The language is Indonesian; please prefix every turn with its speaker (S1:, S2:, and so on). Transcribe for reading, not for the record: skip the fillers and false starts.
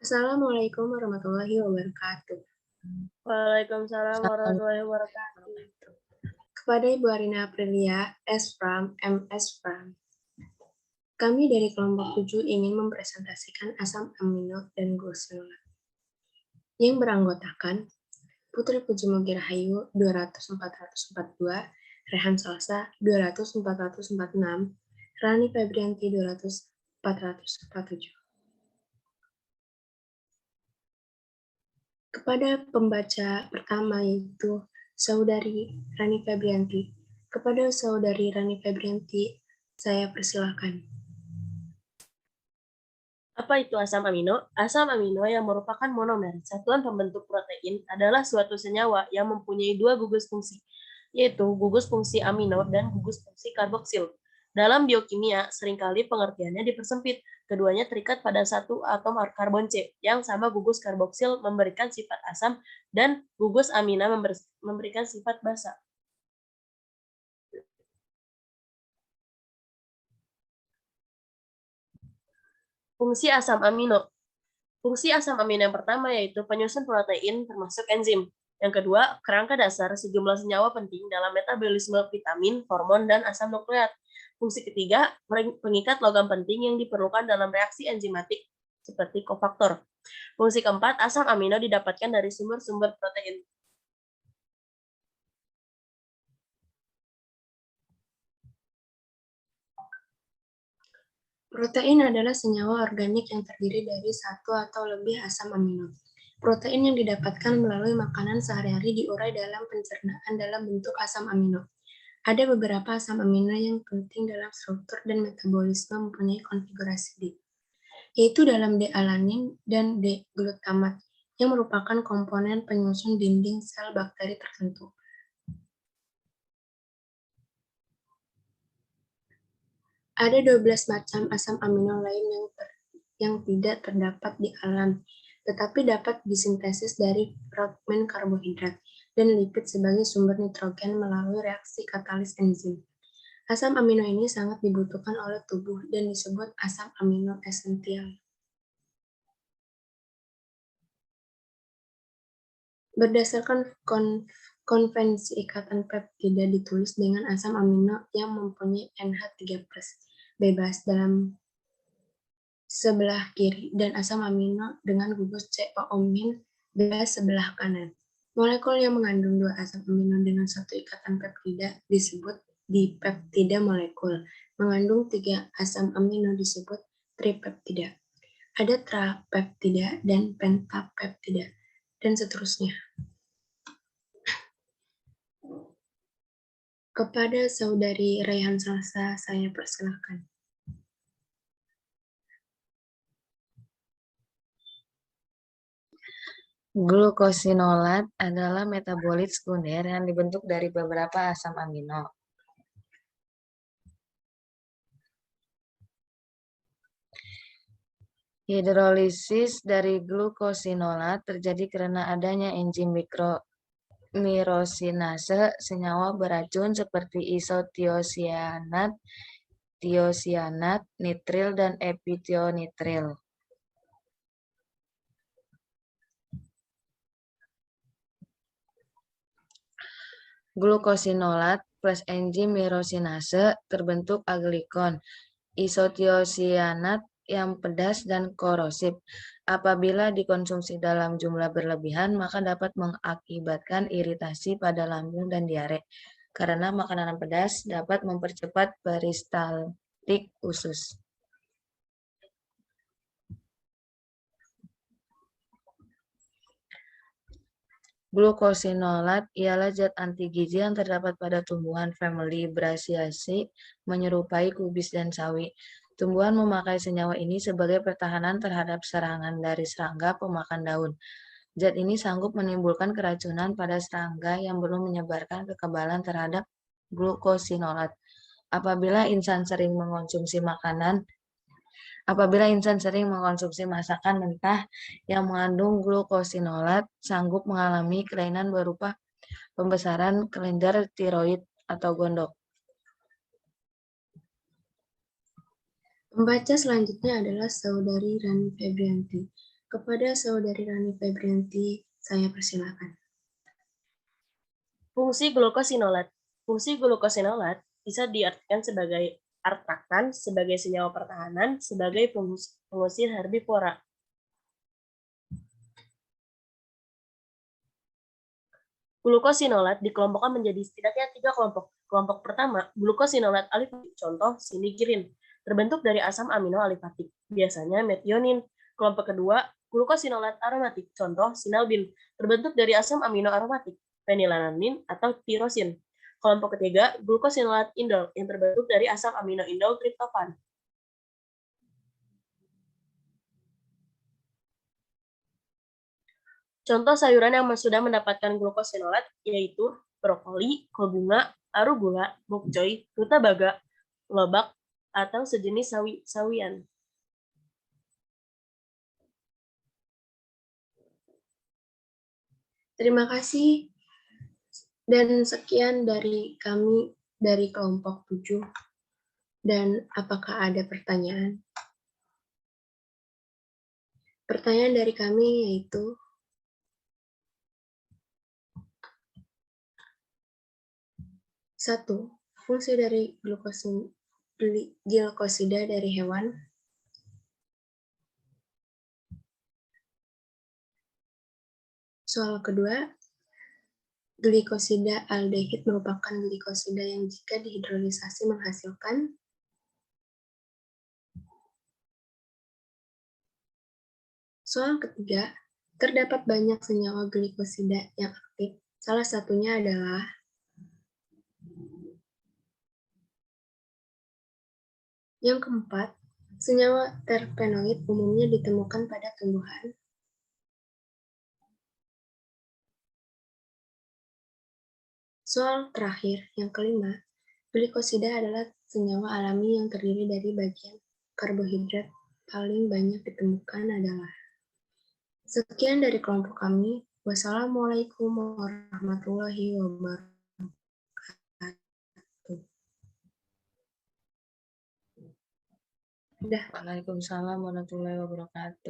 S1: Assalamualaikum warahmatullahi wabarakatuh.
S2: Waalaikumsalam warahmatullahi wabarakatuh.
S1: Kepada Ibu Arina Aprilia, S. Pram, MS Pram. Kami dari kelompok 7 ingin mempresentasikan asam amino dan glucosinolaat yang beranggotakan Putri Pujimugi Rahayu 200-442, Rehan Salsa 200-446, Rani Febrianti 200-447. Kepada pembaca pertama yaitu Saudari Rani Febrianti. Kepada Saudari Rani Febrianti, saya persilahkan.
S2: Apa itu asam amino? Asam amino yang merupakan monomer, satuan pembentuk protein, adalah suatu senyawa yang mempunyai dua gugus fungsi, yaitu gugus fungsi amino dan gugus fungsi karboksil. Dalam biokimia, seringkali pengertiannya dipersempit. Keduanya terikat pada satu atom karbon C, yang sama gugus karboksil memberikan sifat asam dan gugus amina memberikan sifat basa. Fungsi asam amino. Fungsi asam amino yang pertama yaitu penyusun protein termasuk enzim. Yang kedua, kerangka dasar sejumlah senyawa penting dalam metabolisme vitamin, hormon, dan asam nukleat. Fungsi ketiga, pengikat logam penting yang diperlukan dalam reaksi enzimatik seperti kofaktor. Fungsi keempat, asam amino didapatkan dari sumber-sumber protein.
S1: Protein adalah senyawa organik yang terdiri dari satu atau lebih asam amino. Protein yang didapatkan melalui makanan sehari-hari diurai dalam pencernaan dalam bentuk asam amino. Ada beberapa asam amino yang penting dalam struktur dan metabolisme mempunyai konfigurasi D, yaitu dalam D-alanin dan D-glutamat, yang merupakan komponen penyusun dinding sel bakteri tertentu. Ada 12 macam asam amino lain yang tidak terdapat di alam, tetapi dapat disintesis dari fragmen karbohidrat dan lipid sebagai sumber nitrogen melalui reaksi katalis enzim. Asam amino ini sangat dibutuhkan oleh tubuh dan disebut asam amino esensial. Berdasarkan konvensi ikatan peptida ditulis dengan asam amino yang mempunyai NH3+ bebas dalam sebelah kiri dan asam amino dengan gugus COO- bebas sebelah kanan. Molekul yang mengandung dua asam amino dengan satu ikatan peptida disebut dipeptida molekul. Mengandung 3 asam amino disebut tripeptida. Ada trapeptida dan pentapeptida, dan seterusnya. Kepada Saudari Raihan Salsa, saya persilahkan.
S3: Glukosinolaat adalah metabolit sekunder yang dibentuk dari beberapa asam amino. Hidrolisis dari glukosinolaat terjadi karena adanya enzim mirosinase senyawa beracun seperti isotiosianat, tiosianat, nitril, dan epitionitril. Glukosinolaat plus enzim mirosinase terbentuk aglikon, isotiosianat yang pedas dan korosif. Apabila dikonsumsi dalam jumlah berlebihan, maka dapat mengakibatkan iritasi pada lambung dan diare. Karena makanan pedas dapat mempercepat peristaltik usus. Glukosinolaat ialah zat anti gizi yang terdapat pada tumbuhan famili Brassiaceae menyerupai kubis dan sawi. Tumbuhan memakai senyawa ini sebagai pertahanan terhadap serangan dari serangga pemakan daun. Zat ini sanggup menimbulkan keracunan pada serangga yang belum menyebarkan kekebalan terhadap glukosinolaat. Apabila insan sering mengonsumsi masakan mentah yang mengandung glukosinolaat, sanggup mengalami kelainan berupa pembesaran kelenjar tiroid atau gondok.
S1: Pembaca selanjutnya adalah Saudari Rani Febrianti. Kepada Saudari Rani Febrianti, saya persilakan.
S2: Fungsi glukosinolat. Fungsi glukosinolat bisa diartikan sebagai artakan, sebagai senyawa pertahanan, sebagai pengusir herbivora. Glukosinolat dikelompokkan menjadi setidaknya 3 kelompok. Kelompok pertama, glukosinolat alifatik, contoh sinigirin, terbentuk dari asam amino alifatik, biasanya metionin. Kelompok kedua, glukosinolat aromatik, contoh sinalbin, terbentuk dari asam amino aromatik, fenilalanin atau tirosin. Kelompok ketiga, glukosinolat indol, yang terbentuk dari asam amino indol triptofan. Contoh sayuran yang sudah mendapatkan glukosinolat yaitu brokoli, kol bunga, arugula, bokcoy, rutabaga, lobak, atau sejenis sawian.
S1: Terima kasih dan sekian dari kami dari kelompok 7. Dan apakah ada pertanyaan? Pertanyaan dari kami yaitu, satu, fungsi dari glukosida dari hewan. Soal kedua, glikosida aldehid merupakan glikosida yang jika dihidrolisasi menghasilkan. Soal ketiga, terdapat banyak senyawa glikosida yang aktif. Salah satunya adalah yang keempat, senyawa terpenoid umumnya ditemukan pada tumbuhan. Soal terakhir, yang kelima, glikosida adalah senyawa alami yang terdiri dari bagian karbohidrat paling banyak ditemukan adalah. Sekian dari kelompok kami. Wassalamualaikum warahmatullahi wabarakatuh.
S3: Waalaikumsalam warahmatullahi wabarakatuh.